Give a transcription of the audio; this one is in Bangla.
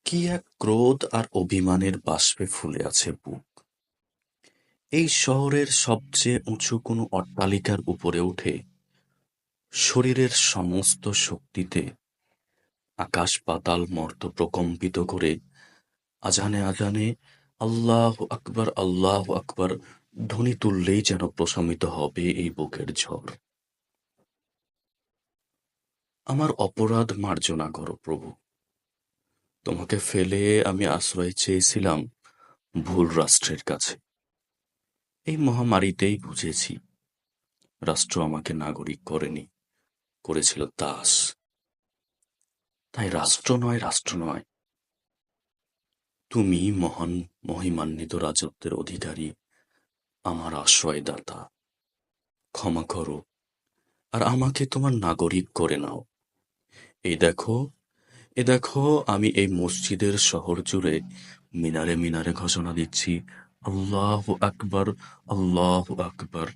কি এক ক্রোধ আর অভিমানের বাষ্পে ফুলে আছে বুক। এই শহরের সবচেয়ে উঁচু কোনো অট্টালিকার উপরে উঠে শরীরের সমস্ত শক্তিতে আকাশ পাতাল মর্ত প্রকম্পিত করে আজানে আজানে আল্লাহু আকবার ধ্বনি তুললেই যেন প্রশমিত হবে এই বুকের ঝড়। আমার অপরাধ মার্জনা করো প্রভু। তোমাকে ফেলে আমি আশ্রয় চেয়েছিলাম ভুল রাষ্ট্রের কাছে। এই মহামারীতেই বুঝেছি রাষ্ট্র আমাকে নাগরিক করেনি, করেছিল দাস। তাই রাষ্ট্র নয়, তুমি মহান মহিমান্বিত রাজত্বের অধিকারী, আমার আশ্রয়দাতা। ক্ষমা করো আর আমাকে তোমার নাগরিক করে নাও। এই দেখো, এ দেখো, আমি এই মসজিদের শহর জুড়ে মিনারে মিনারে ঘোষণা দিচ্ছি, আল্লাহু আকবার, আল্লাহু আকবার।